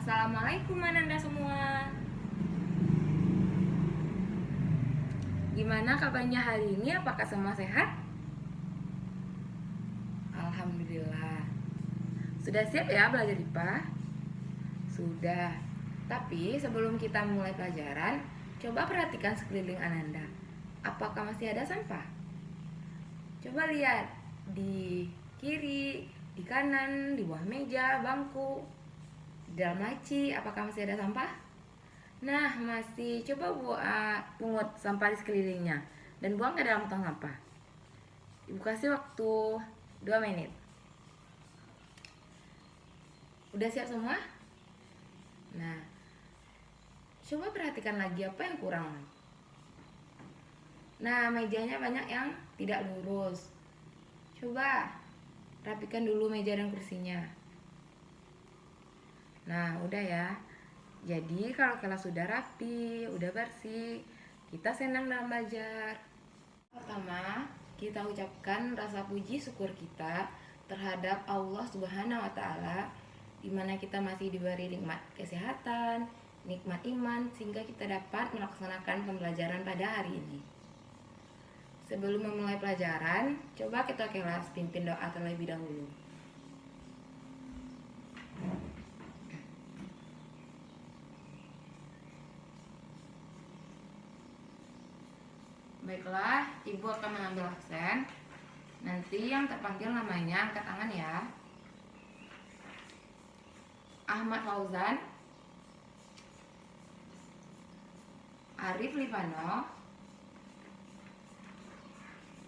Assalamualaikum Ananda semua. Gimana kabarnya hari ini? Apakah semua sehat? Alhamdulillah. Sudah siap ya belajar IPA? Sudah. Tapi sebelum kita mulai pelajaran, coba perhatikan sekeliling Ananda. Apakah masih ada sampah? Coba lihat di kiri, di kanan, di bawah meja, bangku, di dalam laci, apakah masih ada sampah? Nah, masih. Coba pungut sampah di sekelilingnya dan buang ke dalam tong sampah. Ibu kasih waktu 2 menit. Udah siap semua? Nah, coba perhatikan lagi apa yang kurang. Nah, mejanya banyak yang tidak lurus. Coba rapikan dulu meja dan kursinya. Nah, udah ya. Jadi kalau kelas sudah rapi, udah bersih, kita senang dalam belajar. Pertama, kita ucapkan rasa puji syukur kita terhadap Allah Subhanahu wa taala, di mana kita masih diberi nikmat kesehatan, nikmat iman, sehingga kita dapat melaksanakan pembelajaran pada hari ini. Sebelum memulai pelajaran, coba kita kelas pimpin doa terlebih dahulu. Baiklah, Ibu akan mengambil absen. Nanti yang terpanggil namanya angkat tangan ya. Ahmad Fauzan, Arif Livano,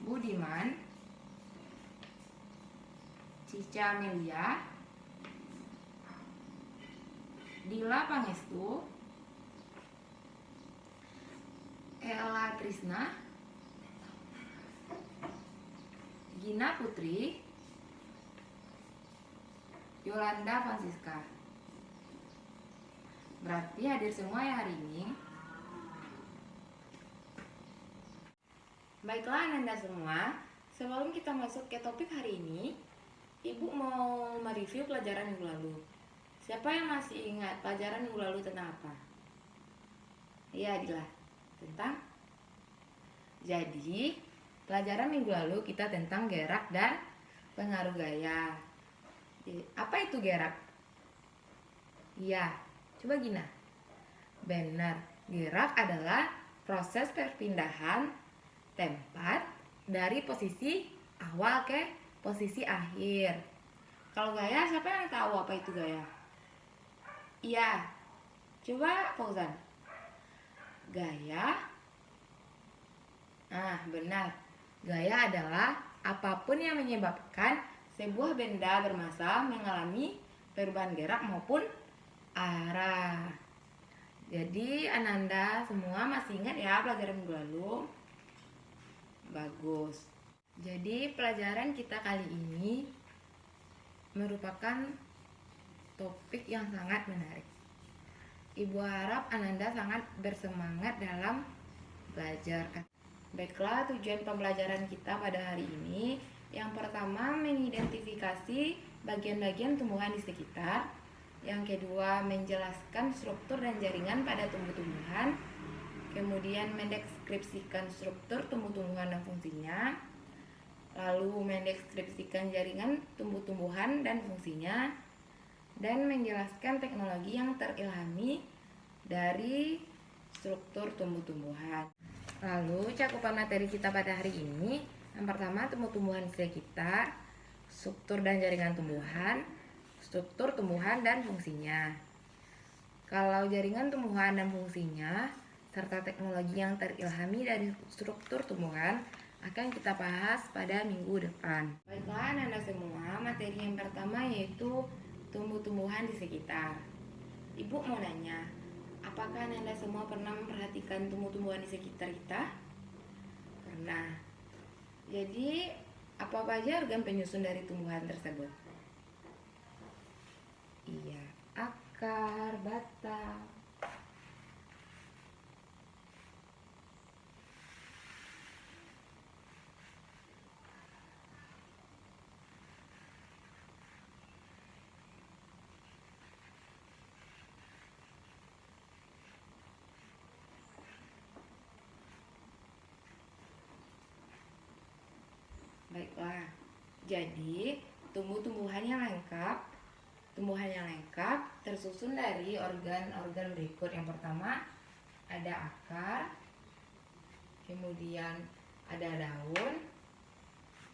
Budiman, Cica Amelia, Dila Pangestu, Ella Trisna, Gina Putri, Yolanda Francisca. Berarti hadir semua ya hari ini. Baiklah Ananda semua, sebelum kita masuk ke topik hari ini, Ibu mau mereview pelajaran minggu lalu. Siapa yang masih ingat pelajaran minggu lalu tentang apa? Iya, Dila. Tentang? Jadi, pelajaran minggu lalu kita tentang gerak dan pengaruh gaya. Apa itu gerak? Iya, coba Gina. Benar, gerak adalah proses perpindahan tempat dari posisi awal ke posisi akhir. Kalau gaya, siapa yang tahu apa itu gaya? Iya, coba Fauzan. Gaya. Benar. Gaya adalah apapun yang menyebabkan sebuah benda bermassa mengalami perubahan gerak maupun arah. Jadi Ananda semua masih ingat ya pelajaran minggu lalu? Bagus. Jadi pelajaran kita kali ini merupakan topik yang sangat menarik. Ibu harap Ananda sangat bersemangat dalam belajar. Baiklah, tujuan pembelajaran kita pada hari ini yang pertama mengidentifikasi bagian-bagian tumbuhan di sekitar. Yang kedua menjelaskan struktur dan jaringan pada tumbuh-tumbuhan. Kemudian mendeskripsikan struktur tumbuh-tumbuhan dan fungsinya. Lalu mendeskripsikan jaringan tumbuh-tumbuhan dan fungsinya. Dan menjelaskan teknologi yang terilhami dari struktur tumbuh-tumbuhan. Lalu cakupan materi kita pada hari ini, yang pertama tumbuh-tumbuhan di sekitar, struktur dan jaringan tumbuhan, struktur tumbuhan dan fungsinya. Kalau jaringan tumbuhan dan fungsinya serta teknologi yang terilhami dari struktur tumbuhan akan kita bahas pada minggu depan. Baiklah Anda semua, materi yang pertama yaitu tumbuh-tumbuhan di sekitar. Ibu mau nanya, apakah Anda semua pernah memperhatikan tumbuh-tumbuhan di sekitar kita? Pernah. Jadi, apa aja organ penyusun dari tumbuhan tersebut? Iya, akar, batang. Jadi, tumbuhan yang lengkap tersusun dari organ-organ berikut. Yang pertama ada akar, kemudian ada daun,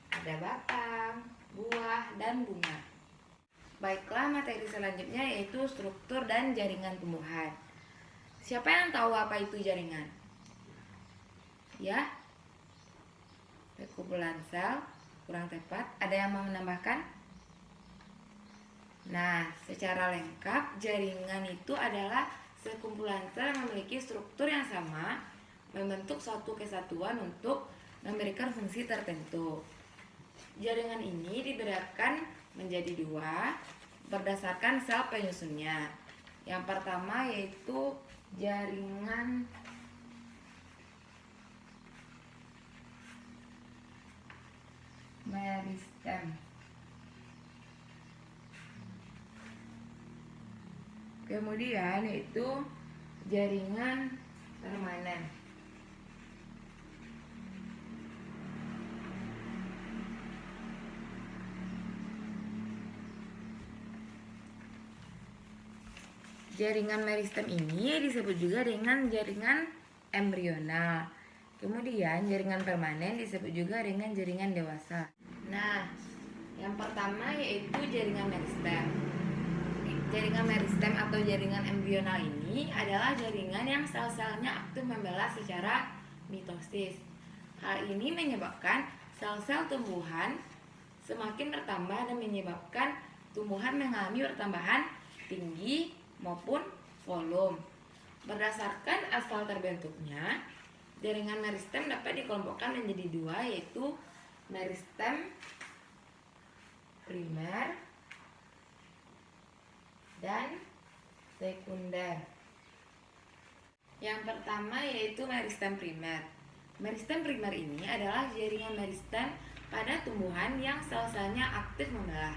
ada batang, buah, dan bunga. Baiklah, materi selanjutnya yaitu struktur dan jaringan tumbuhan. Siapa yang tahu apa itu jaringan? Ya, kumpulan sel, kurang tepat. Ada yang mau menambahkan? Nah, secara lengkap, jaringan itu adalah sekumpulan sel yang memiliki struktur yang sama, membentuk suatu kesatuan untuk memberikan fungsi tertentu. Jaringan ini dibedakan menjadi dua berdasarkan sel penyusunnya. Yang pertama yaitu jaringan meristem. Kemudian yaitu jaringan permanen. Jaringan meristem ini disebut juga dengan jaringan embrional. Kemudian jaringan permanen disebut juga dengan jaringan dewasa. Nah, yang pertama yaitu jaringan meristem. Jaringan meristem atau jaringan embrional ini adalah jaringan yang sel-selnya aktif membelah secara mitosis. Hal ini menyebabkan sel-sel tumbuhan semakin bertambah dan menyebabkan tumbuhan mengalami pertambahan tinggi maupun volume. Berdasarkan asal terbentuknya, jaringan meristem dapat dikelompokkan menjadi dua, yaitu meristem primer dan sekunder. Yang pertama yaitu meristem primer. Meristem primer ini adalah jaringan meristem pada tumbuhan yang sel-selnya aktif membelah.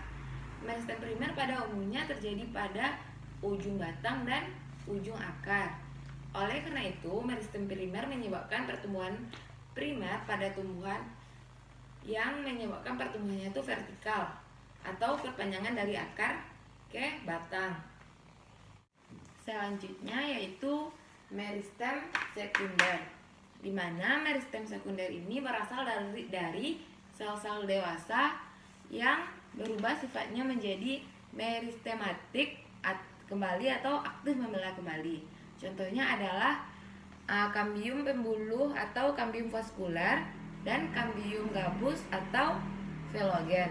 Meristem primer pada umumnya terjadi pada ujung batang dan ujung akar. Oleh karena itu, meristem primer menyebabkan pertumbuhan primer pada tumbuhan yang menyebabkan pertumbuhannya itu vertikal atau perpanjangan dari akar ke batang. Selanjutnya yaitu meristem sekunder, di mana meristem sekunder ini berasal dari sel-sel dewasa yang berubah sifatnya menjadi meristematik kembali atau aktif membelah kembali. Contohnya adalah kambium pembuluh atau kambium vaskuler dan kambium gabus atau velogen.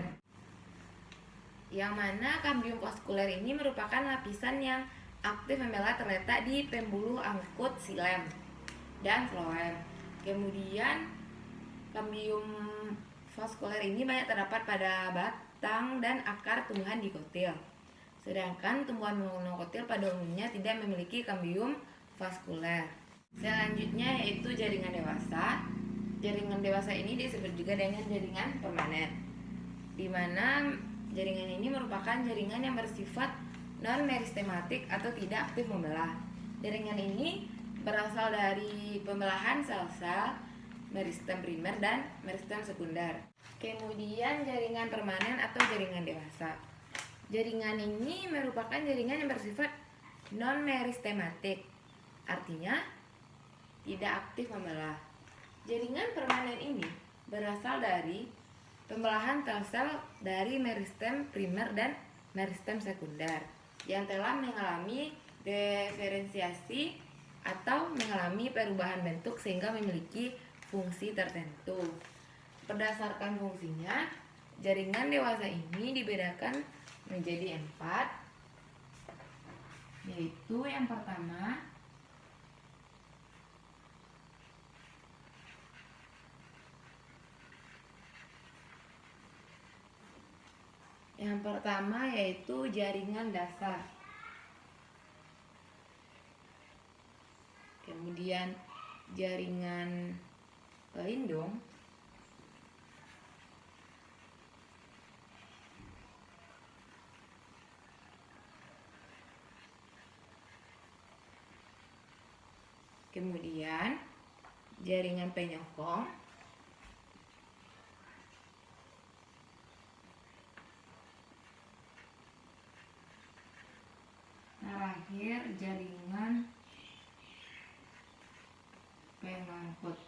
Yang mana kambium vaskuler ini merupakan lapisan yang aktif membelah terletak di pembuluh angkut xilem dan floem. Kemudian kambium vaskuler ini banyak terdapat pada batang dan akar tumbuhan dikotil. Sedangkan tumbuhan monokotil pada umumnya tidak memiliki kambium vaskuler. Selanjutnya yaitu jaringan dewasa. Jaringan dewasa ini disebut juga dengan jaringan permanen, di mana jaringan ini merupakan jaringan yang bersifat non-meristematik atau tidak aktif membelah. Jaringan ini berasal dari pembelahan sel-sel meristem primer dan meristem sekunder. Kemudian jaringan permanen atau jaringan dewasa. Jaringan ini merupakan jaringan yang bersifat non-meristematik, artinya tidak aktif membelah. Jaringan permanen ini berasal dari pembelahan sel-sel dari meristem primer dan meristem sekunder yang telah mengalami diferensiasi atau mengalami perubahan bentuk sehingga memiliki fungsi tertentu. Berdasarkan fungsinya, jaringan dewasa ini dibedakan menjadi 4, yaitu yang pertama yaitu jaringan dasar. Kemudian jaringan pelindung. Kemudian jaringan penyokong. terakhir jaringan pengangkut.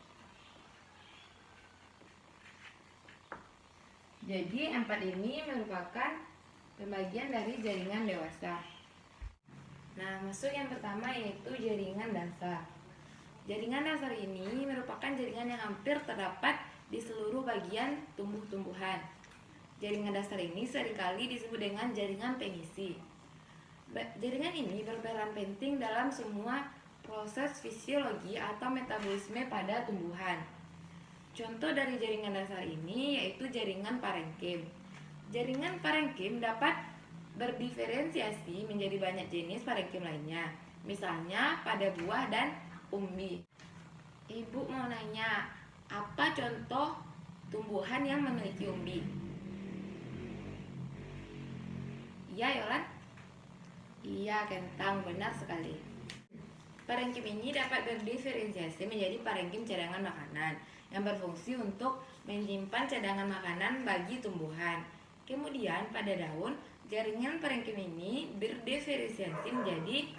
Jadi 4 ini merupakan pembagian dari jaringan dewasa. Nah, masuk yang pertama yaitu jaringan dasar. Jaringan dasar ini merupakan jaringan yang hampir terdapat di seluruh bagian tumbuh-tumbuhan. Jaringan dasar ini seringkali disebut dengan jaringan pengisi. Jaringan ini berperan penting dalam semua proses fisiologi atau metabolisme pada tumbuhan. Contoh dari jaringan dasar ini yaitu jaringan parenkim. Jaringan parenkim dapat berdiferensiasi menjadi banyak jenis parenkim lainnya, misalnya pada buah dan umbi. Ibu mau nanya, apa contoh tumbuhan yang memiliki umbi? Iya, Yolan? Iya, kentang, benar sekali. Parenkim ini dapat berdiferensiasi menjadi parenkim cadangan makanan yang berfungsi untuk menyimpan cadangan makanan bagi tumbuhan. Kemudian pada daun, jaringan parenkim ini berdiferensiasi menjadi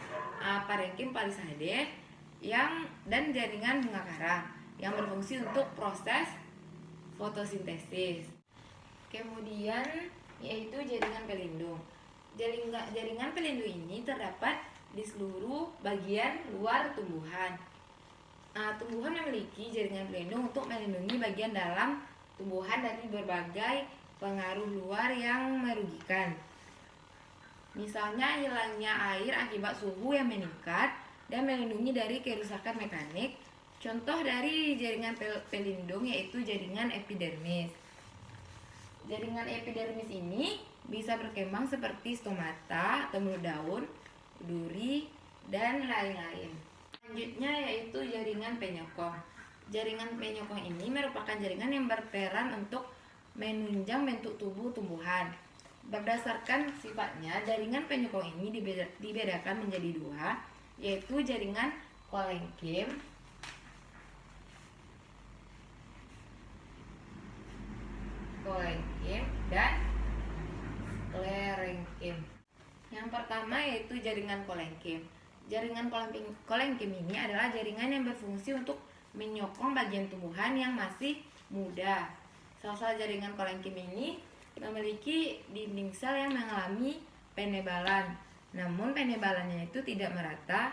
parenkim palisade dan jaringan bunga karang yang berfungsi untuk proses fotosintesis. Kemudian yaitu jaringan pelindung. Jaringan pelindung ini terdapat di seluruh bagian luar tumbuhan. Tumbuhan memiliki jaringan pelindung untuk melindungi bagian dalam tumbuhan dari berbagai pengaruh luar yang merugikan. Misalnya hilangnya air akibat suhu yang meningkat dan melindungi dari kerusakan mekanik. Contoh dari jaringan pelindung yaitu jaringan epidermis. Jaringan epidermis ini bisa berkembang seperti stomata atau mulut daun, duri, dan lain-lain. Selanjutnya yaitu jaringan penyokong. Jaringan penyokong ini merupakan jaringan yang berperan untuk menunjang bentuk tubuh tumbuhan. Berdasarkan sifatnya, jaringan penyokong ini dibedakan menjadi dua, yaitu jaringan kolenkim dan sklerenkim. Yang pertama yaitu jaringan kolenkim. Jaringan kolenkim ini adalah jaringan yang berfungsi untuk menyokong bagian tumbuhan yang masih muda. Sel-sel jaringan kolenkim ini memiliki dinding sel yang mengalami penebalan, namun penebalannya itu tidak merata.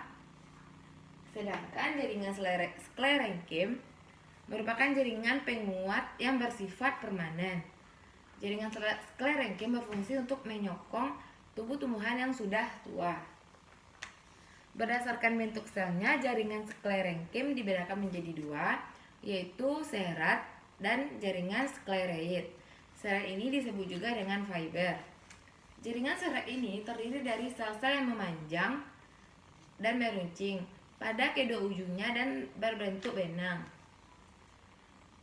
Sedangkan jaringan sklerenkim merupakan jaringan penguat yang bersifat permanen. Jaringan sklerenkim berfungsi untuk menyokong tubuh tumbuhan yang sudah tua. Berdasarkan bentuk selnya, jaringan sklerenkim dibedakan menjadi dua, yaitu serat dan jaringan sklereid. Serat ini disebut juga dengan fiber. Jaringan serat ini terdiri dari sel-sel yang memanjang dan meruncing pada kedua ujungnya dan berbentuk benang.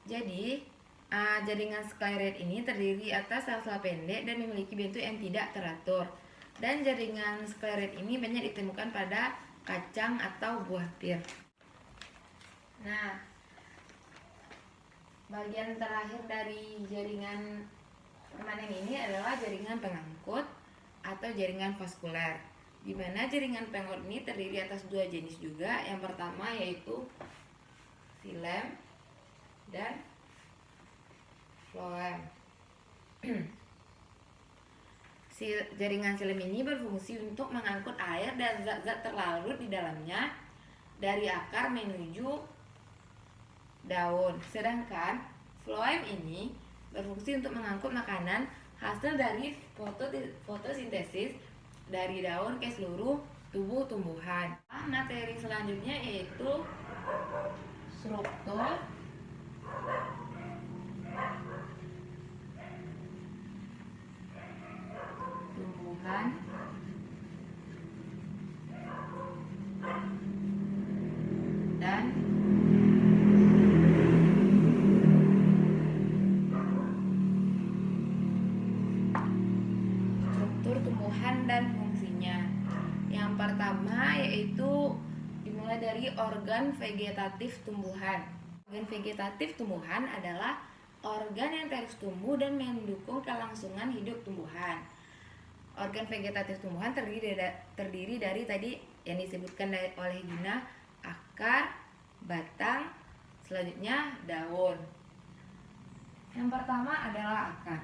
Jadi, jaringan sklereid ini terdiri atas sel-sel pendek dan memiliki bentuk yang tidak teratur. Dan jaringan sklereid ini banyak ditemukan pada kacang atau buah pir. Nah, bagian terakhir dari jaringan permanen ini adalah jaringan pengangkut atau jaringan vaskuler, di mana jaringan pengangkut ini terdiri atas dua jenis juga. Yang pertama yaitu xilem dan floem. Jaringan xilem ini berfungsi untuk mengangkut air dan zat-zat terlarut di dalamnya dari akar menuju daun. Sedangkan floem ini berfungsi untuk mengangkut makanan hasil dari fotosintesis dari daun ke seluruh tubuh tumbuhan. Materi selanjutnya yaitu struktur tumbuhan dan struktur tumbuhan dan fungsinya. Yang pertama yaitu dimulai dari organ vegetatif tumbuhan. Organ vegetatif tumbuhan adalah organ yang terus tumbuh dan mendukung kelangsungan hidup tumbuhan. Organ vegetatif tumbuhan terdiri dari tadi yang disebutkan oleh Gina, akar, batang, selanjutnya daun. Yang pertama adalah akar.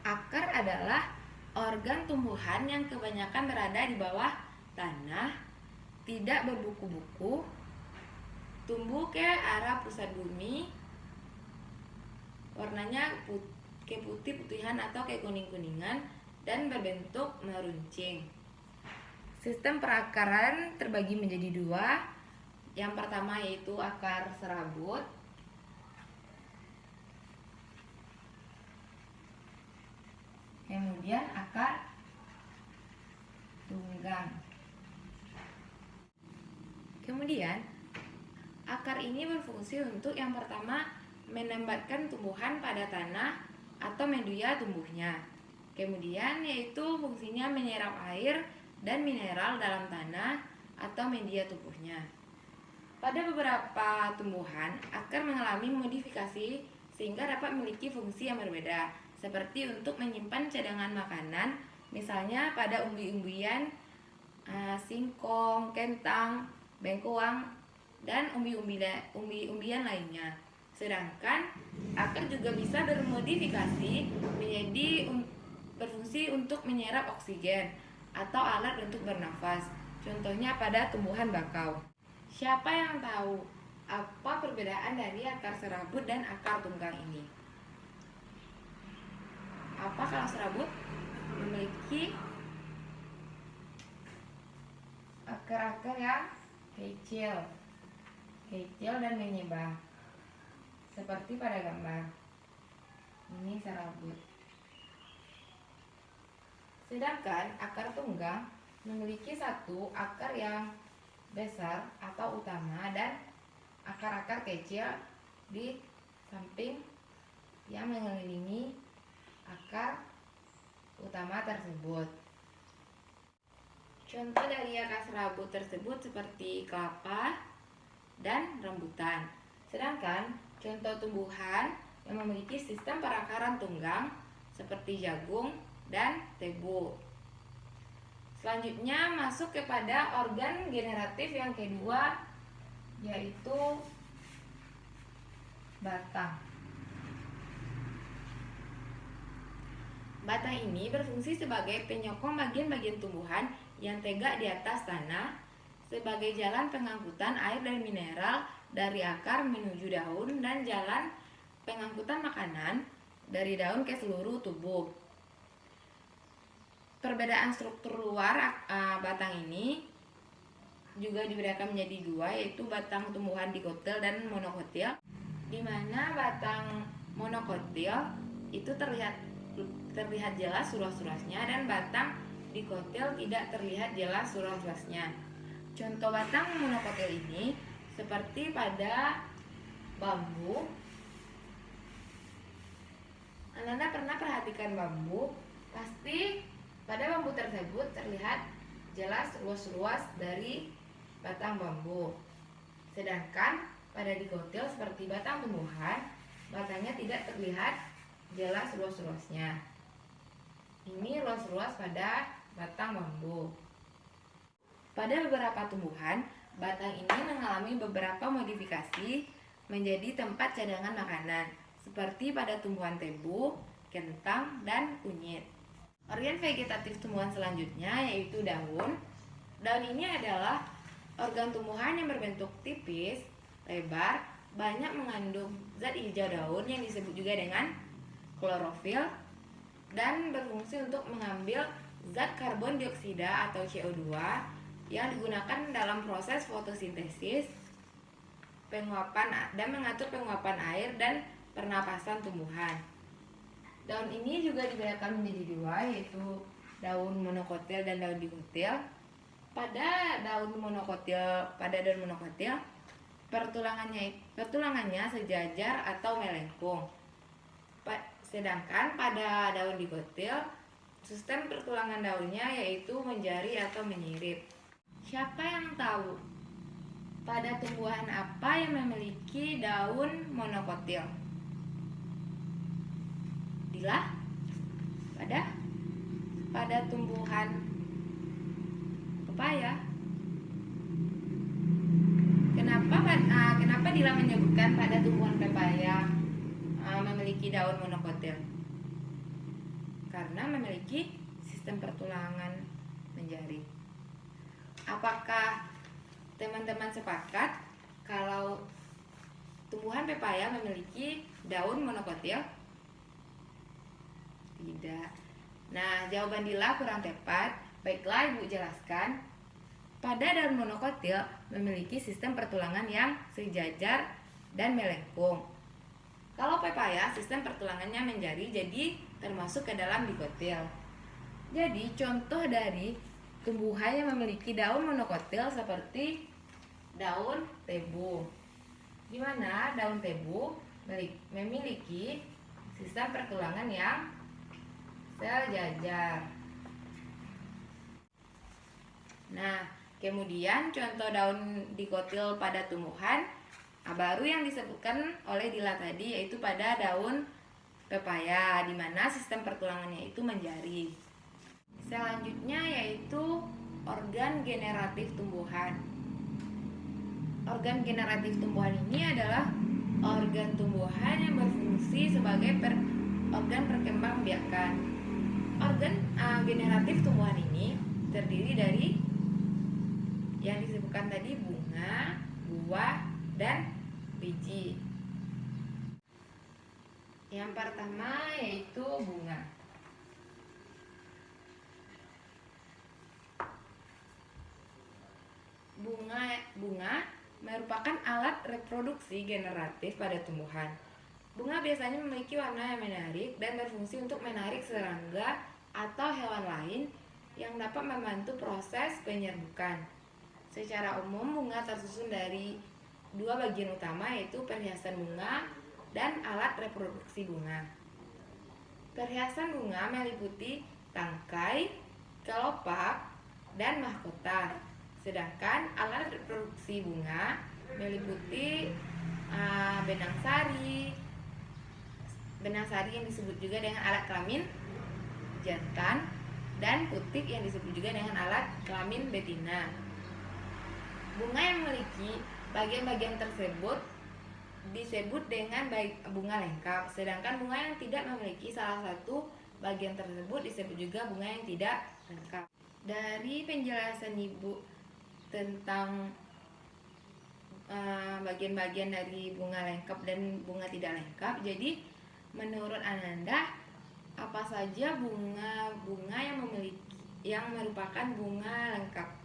Akar adalah organ tumbuhan yang kebanyakan berada di bawah tanah, tidak berbuku-buku, tumbuh ke arah pusat bumi, warnanya kayak putih-putihan atau kayak kuning-kuningan, dan berbentuk meruncing. Sistem perakaran terbagi menjadi dua. Yang pertama yaitu akar serabut. Kemudian akar tunggang. Kemudian akar ini berfungsi untuk yang pertama menempatkan tumbuhan pada tanah atau media tumbuhnya. Kemudian yaitu fungsinya menyerap air dan mineral dalam tanah atau media tumbuhnya. Pada beberapa tumbuhan, akar mengalami modifikasi sehingga dapat memiliki fungsi yang berbeda, seperti untuk menyimpan cadangan makanan, misalnya pada umbi-umbian, singkong, kentang, bengkoang, dan umbi-umbian lainnya. Sedangkan akar juga bisa bermodifikasi menjadi berfungsi untuk menyerap oksigen atau alat untuk bernafas. Contohnya pada tumbuhan bakau. Siapa yang tahu apa perbedaan dari akar serabut dan akar tunggang ini? Apa kalau serabut memiliki akar-akar yang kecil dan menyebar, seperti pada gambar ini serabut. Sedangkan akar tunggang memiliki satu akar yang besar atau utama dan akar-akar kecil di samping yang mengelilingi akar utama tersebut. Contoh dari akar serabut tersebut seperti kelapa dan rambutan. Sedangkan contoh tumbuhan yang memiliki sistem perakaran tunggang seperti jagung dan tebu. Selanjutnya masuk kepada organ generatif yang kedua, yaitu batang. Batang ini berfungsi sebagai penyokong bagian-bagian tumbuhan yang tegak di atas tanah, sebagai jalan pengangkutan air dan mineral dari akar menuju daun, dan jalan pengangkutan makanan dari daun ke seluruh tubuh. Perbedaan struktur luar batang ini juga dibedakan menjadi dua, yaitu batang tumbuhan dikotil dan monokotil, di mana batang monokotil itu terlihat jelas ruas-ruasnya dan batang dikotil tidak terlihat jelas ruas-ruasnya. Contoh batang monokotil ini seperti pada bambu. Anda pernah perhatikan bambu? Pasti pada bambu tersebut terlihat jelas ruas-ruas dari batang bambu. Sedangkan pada dikotil seperti batang tumbuhan, batangnya tidak terlihat jelas ruas-ruasnya. Ini ruas-ruas pada batang bambu. Pada beberapa tumbuhan, batang ini mengalami beberapa modifikasi menjadi tempat cadangan makanan, seperti pada tumbuhan tebu, kentang, dan kunyit. Organ vegetatif tumbuhan selanjutnya yaitu daun. Daun ini adalah organ tumbuhan yang berbentuk tipis, lebar, banyak mengandung zat hijau daun yang disebut juga dengan klorofil, dan berfungsi untuk mengambil zat karbon dioksida atau CO2 yang digunakan dalam proses fotosintesis, penguapan dan mengatur penguapan air dan pernapasan tumbuhan. Daun ini juga dibedakan menjadi dua, yaitu daun monokotil dan daun dikotil. Pada daun monokotil, pertulangannya sejajar atau melengkung. Sedangkan pada daun dikotil, sistem pertulangan daunnya yaitu menjari atau menyirip. Siapa yang tahu pada tumbuhan apa yang memiliki daun monokotil? Jadilah pada tumbuhan pepaya. Kenapa Dila menyebutkan pada tumbuhan pepaya memiliki daun monokotil? Karena memiliki sistem pertulangan menjari. Apakah teman-teman sepakat kalau tumbuhan pepaya memiliki daun monokotil? Tidak. Nah, jawaban Dila kurang tepat. Baiklah, Ibu jelaskan. Pada daun monokotil memiliki sistem pertulangan yang sejajar dan melengkung. Kalau pepaya, sistem pertulangannya menjari, jadi termasuk ke dalam dikotil. Jadi, contoh dari tumbuhan yang memiliki daun monokotil seperti daun tebu. Di mana daun tebu memiliki sistem pertulangan yang sejajar. Nah, kemudian contoh daun dikotil pada tumbuhan baru yang disebutkan oleh Dila tadi, yaitu pada daun pepaya, di mana sistem pertulangannya itu menjari. Selanjutnya yaitu organ generatif tumbuhan. Organ generatif tumbuhan ini adalah organ tumbuhan yang berfungsi sebagai organ perkembangbiakan. Organ generatif tumbuhan ini terdiri dari yang disebutkan tadi bunga, buah, dan biji. Yang pertama yaitu bunga. Bunga merupakan alat reproduksi generatif pada tumbuhan. Bunga biasanya memiliki warna yang menarik dan berfungsi untuk menarik serangga atau hewan lain yang dapat membantu proses penyerbukan. Secara umum, bunga tersusun dari dua bagian utama, yaitu perhiasan bunga dan alat reproduksi bunga. Perhiasan bunga meliputi tangkai, kelopak, dan mahkota. Sedangkan alat reproduksi bunga meliputi benang sari yang disebut juga dengan alat kelamin jantan, dan putik yang disebut juga dengan alat kelamin betina. Bunga yang memiliki bagian-bagian tersebut disebut dengan bunga lengkap, sedangkan bunga yang tidak memiliki salah satu bagian tersebut disebut juga bunga yang tidak lengkap. Dari penjelasan Ibu tentang bagian-bagian dari bunga lengkap dan bunga tidak lengkap, jadi menurut Ananda, apa saja bunga yang merupakan bunga lengkap?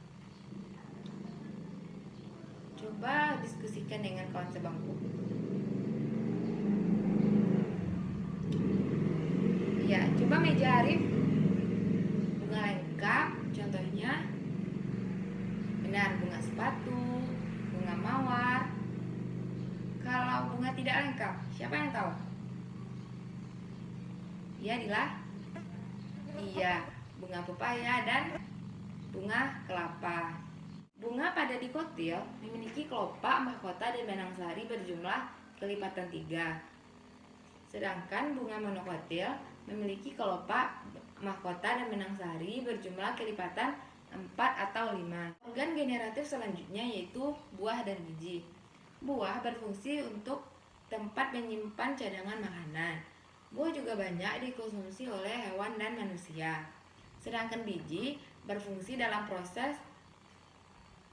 Coba diskusikan dengan kawan sebangku. Ya, coba Meja Arif. Bunga lengkap, contohnya benar, bunga sepatu, bunga mawar. Kalau bunga tidak lengkap, siapa yang tahu? Iya, Dila? Iya, bunga pepaya dan bunga kelapa. Bunga pada dikotil memiliki kelopak, mahkota, dan benang sari berjumlah kelipatan 3. Sedangkan bunga monokotil memiliki kelopak, mahkota, dan benang sari berjumlah kelipatan 4 atau 5. Organ generatif selanjutnya yaitu buah dan biji. Buah berfungsi untuk tempat menyimpan cadangan makanan. Buah juga banyak dikonsumsi oleh hewan dan manusia. Sedangkan biji berfungsi dalam proses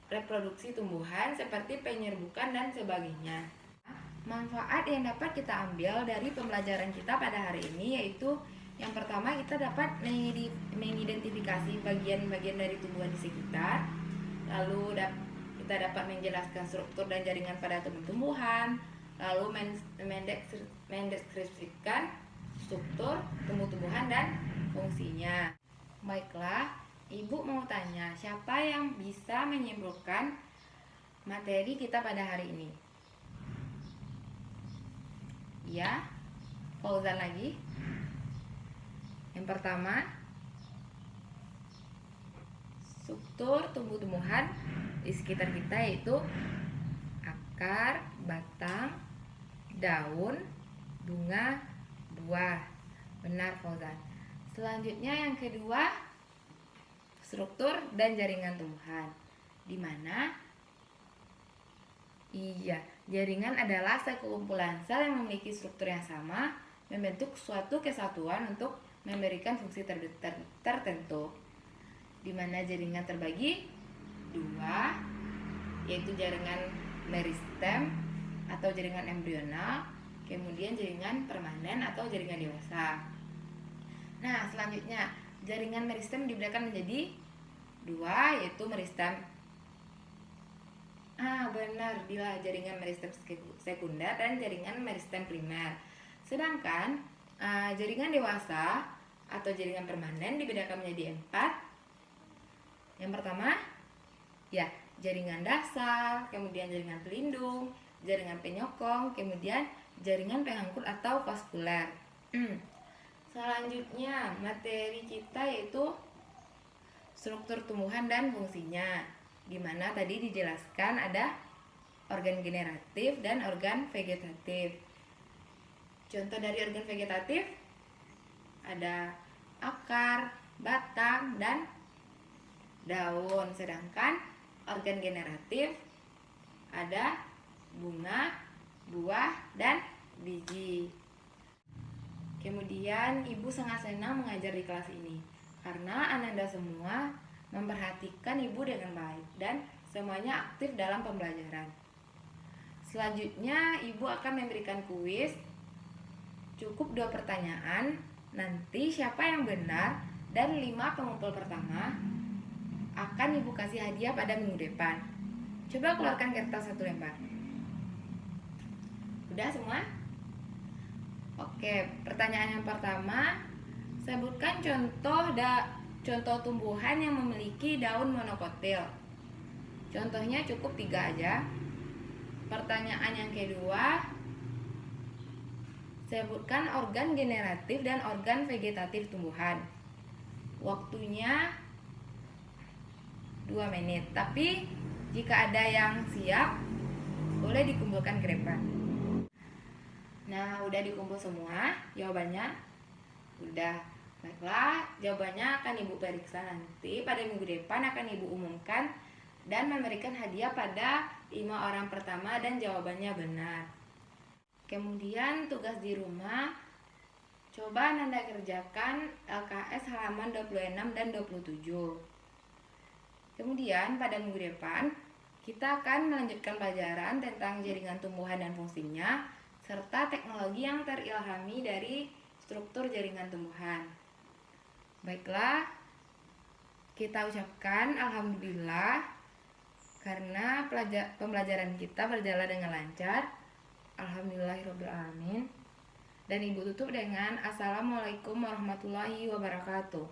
reproduksi tumbuhan seperti penyerbukan dan sebagainya. Manfaat yang dapat kita ambil dari pembelajaran kita pada hari ini yaitu yang pertama, kita dapat mengidentifikasi bagian-bagian dari tumbuhan di sekitar. Lalu kita dapat menjelaskan struktur dan jaringan pada tumbuhan. Lalu mendeskripsikan struktur tumbuh-tumbuhan dan fungsinya. Baiklah, Ibu mau tanya, siapa yang bisa menyimpulkan materi kita pada hari ini? Ya, Fauzan lagi. Yang pertama, struktur tumbuh-tumbuhan di sekitar kita yaitu akar, batang, daun, bunga, buah. Benar, Fauzan. Selanjutnya yang kedua, struktur dan jaringan tumbuhan. Di mana jaringan adalah sekumpulan sel yang memiliki struktur yang sama, membentuk suatu kesatuan untuk memberikan fungsi tertentu. Di mana jaringan terbagi dua, yaitu jaringan meristem atau jaringan embryonal, kemudian jaringan permanen atau jaringan dewasa. Nah, selanjutnya jaringan meristem dibedakan menjadi dua, yaitu meristem benar, bila jaringan meristem sekunder dan jaringan meristem primer. Sedangkan jaringan dewasa atau jaringan permanen dibedakan menjadi 4. Yang pertama, jaringan dasar, kemudian jaringan pelindung, jaringan penyokong, kemudian jaringan pengangkut atau vaskuler. Selanjutnya, materi kita yaitu struktur tumbuhan dan fungsinya, di mana tadi dijelaskan ada organ generatif dan organ vegetatif. Contoh dari organ vegetatif ada akar, batang, dan daun. Sedangkan organ generatif ada bunga, buah, dan biji. Kemudian Ibu sangat senang mengajar di kelas ini karena Ananda semua memperhatikan Ibu dengan baik dan semuanya aktif dalam pembelajaran. Selanjutnya Ibu akan memberikan kuis. Cukup 2 pertanyaan. Nanti siapa yang benar dan 5 pengumpul pertama akan Ibu kasih hadiah pada minggu depan. Coba keluarkan kertas 1 lembar. Udah semua? Oke, pertanyaan yang pertama, sebutkan contoh tumbuhan yang memiliki daun monokotil. Contohnya cukup 3 aja. Pertanyaan yang kedua, sebutkan organ generatif dan organ vegetatif tumbuhan. Waktunya 2 menit. Tapi jika ada yang siap, boleh dikumpulkan ke depan. Nah, udah dikumpul semua jawabannya? Udah. Baiklah, jawabannya akan Ibu periksa nanti. Pada minggu depan akan Ibu umumkan dan memberikan hadiah pada 5 orang pertama dan jawabannya benar. Kemudian tugas di rumah, coba Ananda kerjakan LKS halaman 26 dan 27. Kemudian pada minggu depan kita akan melanjutkan pelajaran tentang jaringan tumbuhan dan fungsinya serta teknologi yang terilhami dari struktur jaringan tumbuhan. Baiklah, kita ucapkan alhamdulillah karena pembelajaran kita berjalan dengan lancar. Alhamdulillahirobbilalamin. Dan Ibu tutup dengan assalamualaikum warahmatullahi wabarakatuh.